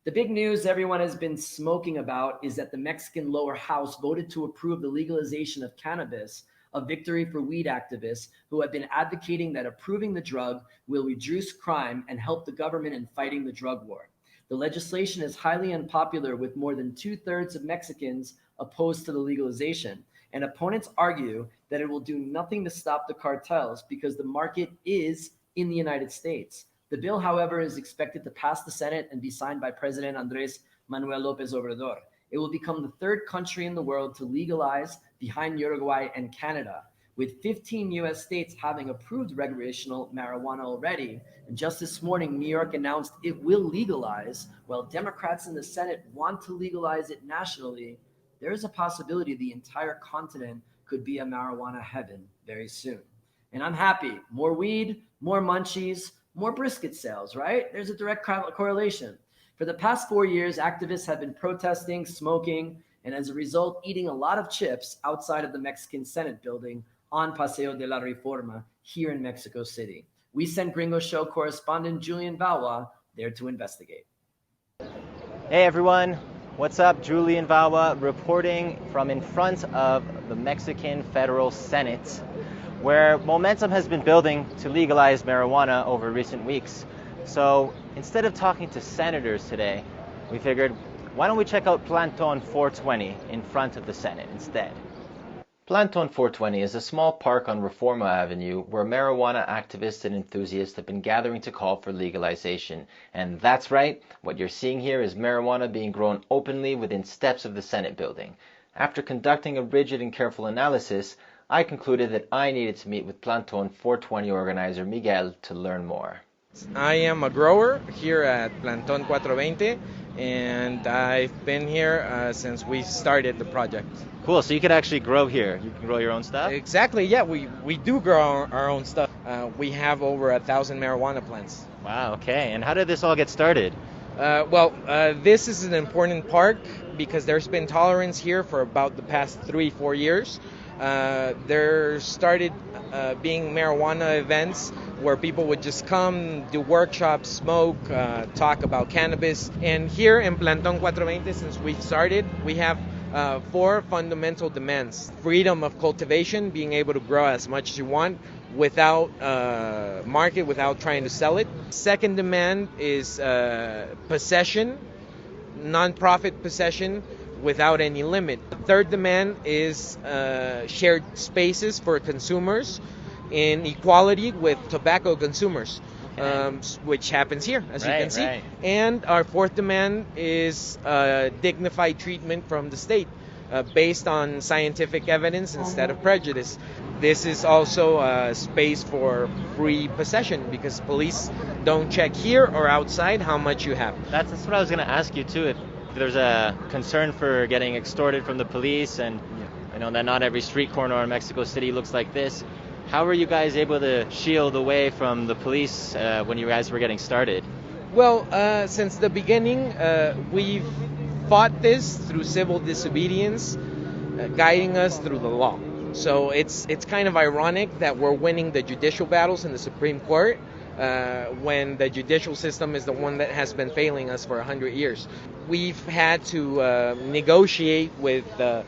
The big news everyone has been smoking about is that the Mexican lower house voted to approve the legalization of cannabis, a victory for weed activists who have been advocating that approving the drug will reduce crime and help the government in fighting the drug war. The legislation is highly unpopular, with more than 2/3 of Mexicans opposed to the legalization, and opponents argue that it will do nothing to stop the cartels because the market is in the United States. The bill, however, is expected to pass the Senate and be signed by President Andrés Manuel López Obrador. It will become the third country in the world to legalize, behind Uruguay and Canada, with 15 US states having approved recreational marijuana already. And just this morning, New York announced it will legalize. While Democrats in the Senate want to legalize it nationally, there is a possibility the entire continent could be a marijuana heaven very soon. And I'm happy. More weed, more munchies, more brisket sales, right? There's a direct correlation. For the past 4 years, activists have been protesting, smoking, and as a result, eating a lot of chips outside of the Mexican Senate building on Paseo de la Reforma here in Mexico City. We sent Gringo Show correspondent Julien there to investigate. Hey everyone, what's up? Julien reporting from in front of the Mexican Federal Senate, where momentum has been building to legalize marijuana over recent weeks. So instead of talking to senators today, we figured, why don't we check out Plantón 420 in front of the Senate instead? Plantón 420 is a small park on Reforma Avenue where marijuana activists and enthusiasts have been gathering to call for legalization. And that's right, what you're seeing here is marijuana being grown openly within steps of the Senate building. After conducting a rigid and careful analysis, I concluded that I needed to meet with Plantón 420 organizer Miguel to learn more. I am a grower here at Plantón 420, and I've been here since we started the project. Cool, so you could actually grow here. You can grow your own stuff? Exactly, yeah, we do grow our own stuff. We have over 1,000 marijuana plants. Wow, okay. And how did this all get started? This is an important park because there's been tolerance here for about the past 3-4 years. There started being marijuana events where people would just come, do workshops, smoke, talk about cannabis. And here in Plantón 420, since we've started, we have 4 fundamental demands. Freedom of cultivation, being able to grow as much as you want without market, without trying to sell it. Second demand is possession, non-profit possession, without any limit. The third demand is shared spaces for consumers in equality with tobacco consumers, which happens here, as you can see. Right. And our fourth demand is dignified treatment from the state based on scientific evidence instead of prejudice. This is also a space for free possession because police don't check here or outside how much you have. That's what I was going to ask you too. If there's a concern for getting extorted from the police, and I know that not every street corner in Mexico City looks like this, how were you guys able to shield away from the police when you guys were getting started? Well, since the beginning, we've fought this through civil disobedience, guiding us through the law. So it's kind of ironic that we're winning the judicial battles in the Supreme Court when the judicial system is the one that has been failing us for 100 years. We've had to negotiate with the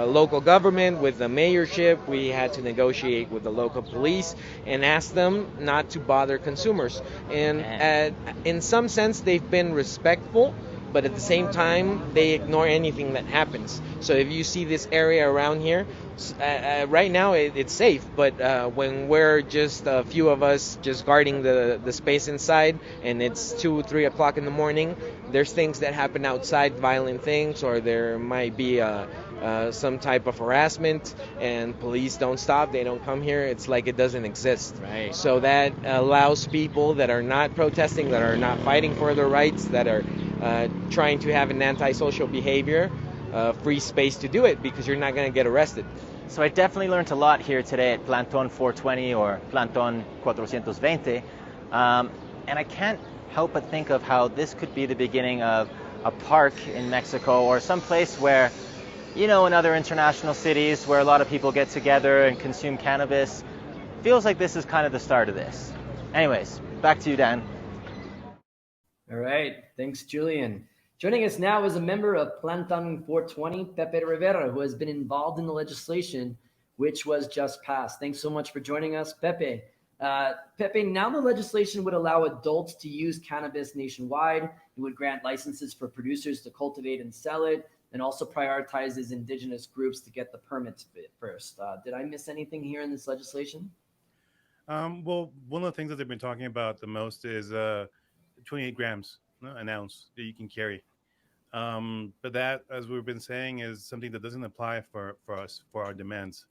local government, with the mayorship. We had to negotiate with the local police and ask them not to bother consumers. And in some sense, they've been respectful, but at the same time, they ignore anything that happens. So if you see this area around here, right now it's safe, but when we're just a few of us just guarding the space inside, and it's 2-3 o'clock in the morning, there's things that happen outside, violent things, or there might be some type of harassment, and police don't stop, they don't come here. It's like it doesn't exist. Right. So that allows people that are not protesting, that are not fighting for their rights, that are trying to have an antisocial behavior, free space to do it, because you're not going to get arrested. So I definitely learned a lot here today at Plantón 420 or Plantón 420. And I can't help but think of how this could be the beginning of a park in Mexico, or some place where, you know, in other international cities where a lot of people get together and consume cannabis. Feels like this is kind of the start of this. Anyways, back to you, Dan. All right. Thanks, Julian. Joining us now is a member of Plantón 420, Pepe Rivera, who has been involved in the legislation which was just passed. Thanks so much for joining us, Pepe. Pepe, now the legislation would allow adults to use cannabis nationwide. It would grant licenses for producers to cultivate and sell it, and also prioritizes indigenous groups to get the permits first. Did I miss anything here in this legislation? Well, one of the things that they've been talking about the most is 28 grams, no, an ounce that you can carry. But that, as we've been saying, is something that doesn't apply for us for our demands,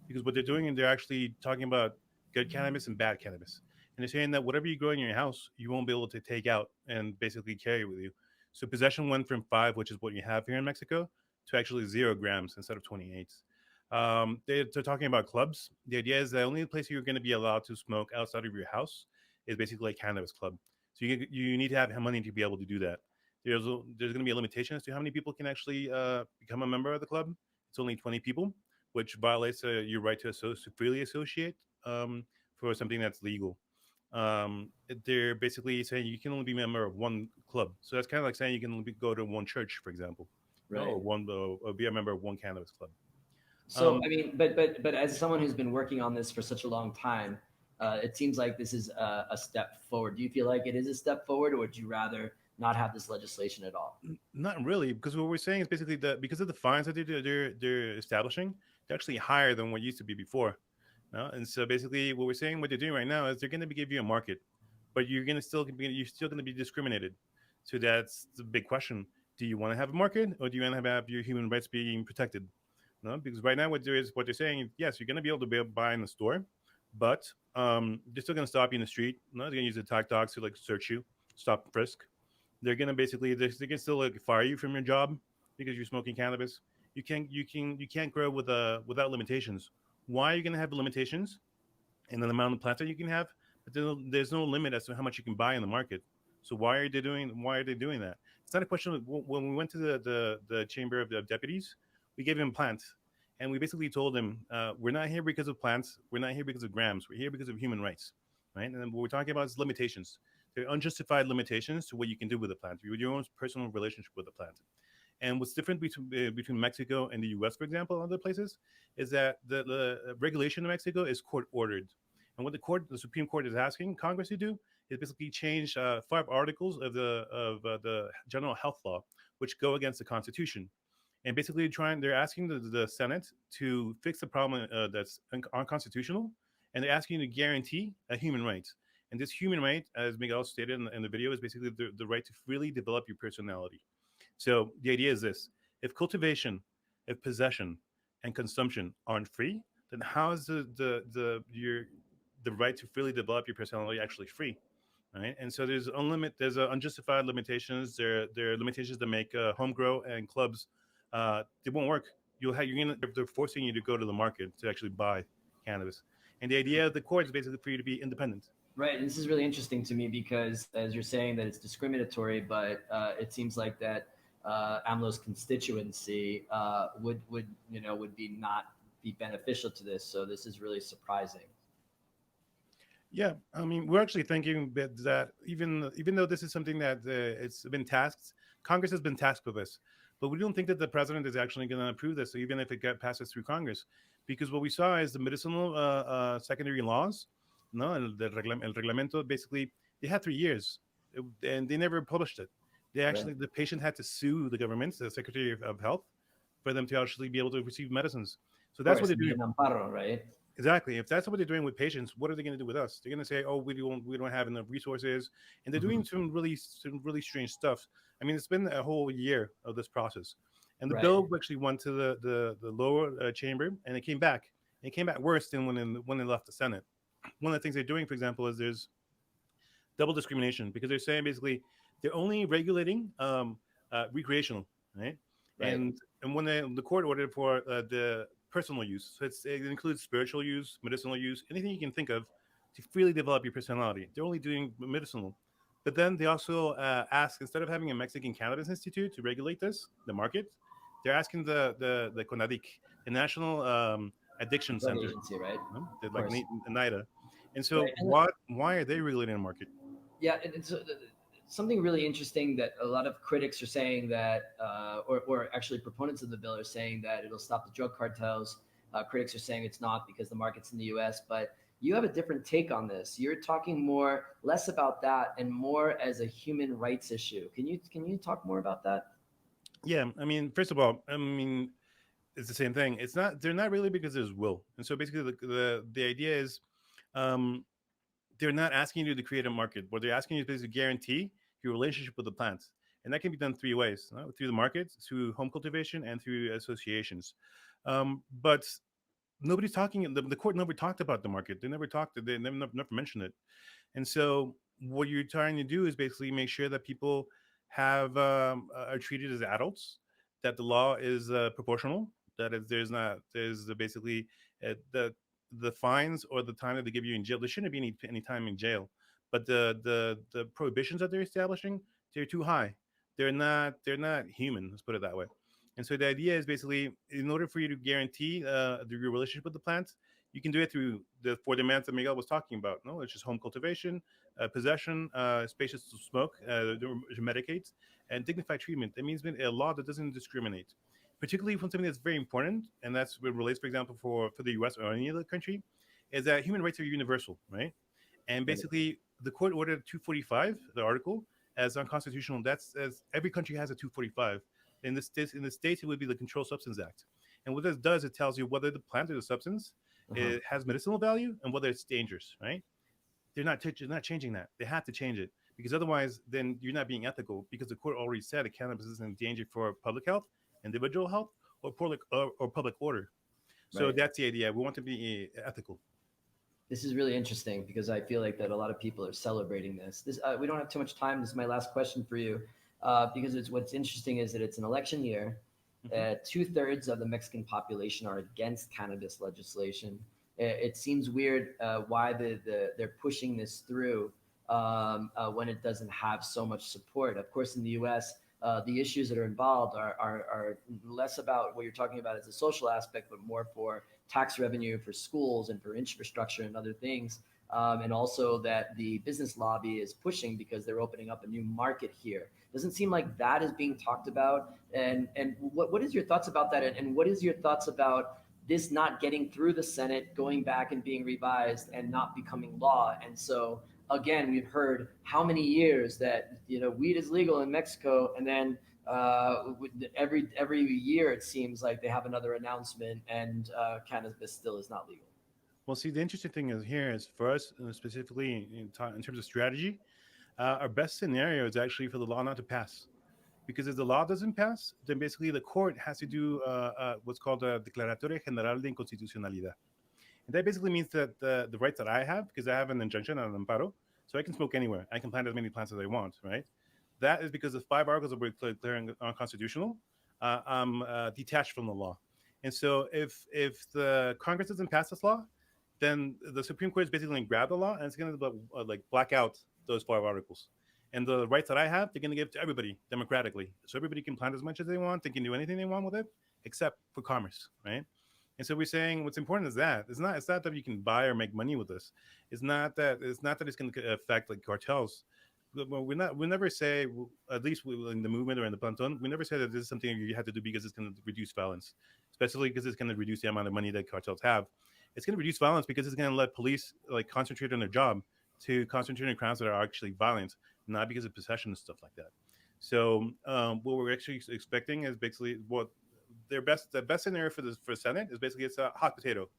because what they're doing is they're actually talking about good cannabis and bad cannabis, and they're saying that whatever you grow in your house, you won't be able to take out and basically carry with you. So possession went from 5, which is what you have here in Mexico, to actually 0 grams instead of 28. They're talking about clubs. The idea is the only place you're going to be allowed to smoke outside of your house is basically a cannabis club. So you need to have money to be able to do that. There's going to be a limitation as to how many people can actually become a member of the club. It's only 20 people, which violates your right to freely associate for something that's legal. They're basically saying you can only be a member of one club. So that's kind of like saying you can only go to one church, for example, Right. or be a member of one cannabis club. So I mean, but as someone who's been working on this for such a long time, it seems like this is a step forward. Do you feel like it is a step forward, or would you rather not have this legislation at all? Not really, because what we're saying is basically that because of the fines that they're establishing, they're actually higher than what used to be before. No? And so basically, what we're saying, what they're doing right now is they're going to give you a market, but you're still going to be discriminated. So that's the big question: do you want to have a market, or do you want to have your human rights being protected? No, because right now what they're saying is yes, you're going to be able to buy in the store, but they're still going to stop you in the street. No, they're going to use the attack dogs to like search you, stop and frisk. They're going to basically they can still like fire you from your job because you're smoking cannabis. You can't grow without limitations. Why are you going to have limitations in the amount of plants that you can have? But there's no limit as to how much you can buy in the market. So why are they doing that? It's not a question of when we went to the chamber of the deputies, we gave him plants, and we basically told him we're not here because of plants, we're not here because of grams, we're here because of human rights, right? And then what we're talking about is limitations. They're unjustified limitations to what you can do with the plant, your own personal relationship with the plant. And what's different between Mexico and the U.S., for example, and other places, is that the regulation in Mexico is court ordered. And what the Supreme Court is asking Congress to do is basically change 5 articles of the general health law, which go against the Constitution. And basically, they're asking the Senate to fix the problem that's unconstitutional, and they're asking to guarantee a human right. And this human right, as Miguel stated in the video, is basically the right to freely develop your personality. So the idea is this: if cultivation, if possession, and consumption aren't free, then how is the right to freely develop your personality actually free? Right? And so there's unjustified limitations. There are limitations that make home grow and clubs they won't work. They're forcing you to go to the market to actually buy cannabis. And the idea of the court is basically for you to be independent. Right. And this is really interesting to me because, as you're saying, that it's discriminatory, but it seems like that AMLO's constituency would be not be beneficial to this. So this is really surprising. Yeah, I mean, we're actually thinking that even though this is something that it's been tasked, Congress has been tasked with this, but we don't think that the president is actually going to approve this, even if it passes through Congress, because what we saw is the medicinal secondary laws, no, el reglamento basically they had 3 years, and they never published it. Right. The patient had to sue the government, the Secretary of Health, for them to actually be able to receive medicines. So Of that's what course, they're be doing. an amparo, right? Exactly. If that's what they're doing with patients, what are they going to do with us? They're going to say, "Oh, we don't have enough resources," and they're doing Mhm. some really strange stuff. I mean, it's been a whole year of this process, and the Right. bill actually went to the lower chamber, and it came back. It came back worse than when it left the Senate. One of the things they're doing, for example, is there's double discrimination because they're saying basically they're only regulating recreational, right? Right. And when the court ordered for the personal use, so it includes spiritual use, medicinal use, anything you can think of to freely develop your personality. They're only doing medicinal. But then they also ask, instead of having a Mexican Cannabis Institute to regulate the market, they're asking the CONADIC, the National Addiction Drug Center, agency, right? they're Of like course. NIDA. And Right. so why are they regulating the market? Yeah, and it's something really interesting that a lot of critics are saying that, or actually proponents of the bill are saying that it'll stop the drug cartels. Critics are saying it's not because the market's in the U.S., but you have a different take on this. You're talking less about that and more as a human rights issue. Can you talk more about that? Yeah, I mean, first of all, I mean, it's the same thing. It's not. They're not really because there's will. And so basically, the idea is, um, they're not asking you to create a market. What they're asking you is basically guarantee your relationship with the plants, and that can be done three ways: through the market, through home cultivation, and through associations. But nobody's talking. The court never talked about the market. They never talked. They never mentioned it. And so what you're trying to do is basically make sure that people are treated as adults, that the law is proportional, that is, there's basically the fines or the time that they give you in jail. There shouldn't be any time in jail, but the prohibitions that they're establishing, they're too high. They're not human. Let's put it that way. And so the idea is basically, in order for you to guarantee your relationship with the plants, you can do it through the four demands that Miguel was talking about. No, it's just home cultivation, possession, spaces to smoke, medicates, and dignified treatment. That means a law that doesn't discriminate, particularly from something that's very important, and that's what relates, for example, for the U.S. or any other country, is that human rights are universal, right? And basically, the court ordered 245, the article, as unconstitutional. That's as every country has a 245. In the states, it would be the Controlled Substance Act. And what this does, it tells you whether the plant or the substance it has medicinal value and whether it's dangerous, right? They're not changing that. They have to change it because otherwise, then you're not being ethical because the court already said that cannabis is in danger for public health, individual health, or public order. So Right. that's the idea. We want to be ethical. This is really interesting because I feel like that a lot of people are celebrating this. We don't have too much time. This is my last question for you, because what's interesting is that it's an election year. Mhm. 2/3 of the Mexican population are against cannabis legislation. It seems weird why they're pushing this through when it doesn't have so much support. Of course, in the U.S., the issues that are involved are less about what you're talking about as a social aspect, but more for tax revenue for schools and for infrastructure and other things. And also that the business lobby is pushing because they're opening up a new market here. Doesn't seem like that is being talked about. And what is your thoughts about that? And what is your thoughts about this not getting through the Senate, going back and being revised and not becoming law? And so again, we've heard how many years that weed is legal in Mexico, and then every year it seems like they have another announcement, and cannabis still is not legal. Well, see, the interesting thing is here is for us specifically in terms of strategy, our best scenario is actually for the law not to pass. Because if the law doesn't pass, then basically the court has to do what's called a Declaratoria General de Inconstitucionalidad. And that basically means that the rights that I have, because I have an injunction and an amparo, so I can smoke anywhere. I can plant as many plants as I want, right? That is because the 5 articles that we're declaring unconstitutional, I'm detached from the law. And so if the Congress doesn't pass this law, then the Supreme Court is basically going to grab the law and it's going to like black out those 5 articles. And the rights that I have, they're going to give to everybody democratically. So everybody can plant as much as they want. They can do anything they want with it, except for commerce, right? And so we're saying what's important is that it's not that you can buy or make money with this. It's not that it's going to affect like cartels. We never say, at least in the movement or in the Plantón, we never say that this is something you have to do because it's going to reduce violence, especially because it's going to reduce the amount of money that cartels have. It's going to reduce violence because it's going to let police like concentrate on their job to concentrate on crimes that are actually violent, not because of possession and stuff like that. So what we're actually expecting is basically what the best scenario for Senate is basically it's a hot potato.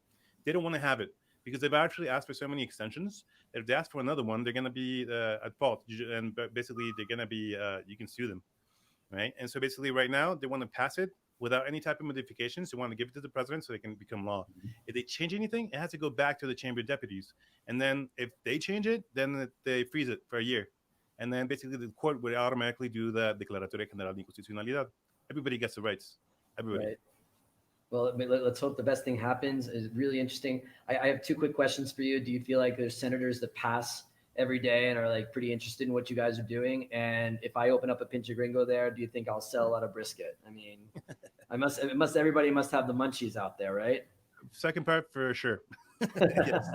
They don't want to have it because they've actually asked for so many extensions that if they ask for another one, they're going to be at fault, and basically they're going to be you can sue them, right? And so basically right now they want to pass it without any type of modifications. They want to give it to the president so they can become law. If they change anything, it has to go back to the Chamber of Deputies, and then if they change it, then they freeze it for a year, and then basically the court would automatically do the Declaratoria General de Inconstitucionalidad. Everybody gets the rights. Everybody. Right. Well, let's hope the best thing happens. It's really interesting. I have two quick questions for you. Do you feel like there's senators that pass every day and are like pretty interested in what you guys are doing? And if I open up a Pinche Gringo there, do you think I'll sell a lot of brisket? I mean, everybody must have the munchies out there, right? Second part for sure. Yes.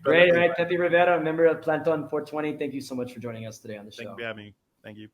Great, right? Pepe Rivera, member of Plantón 420. Thank you so much for joining us today on the show. Thank you for having me. Thank you.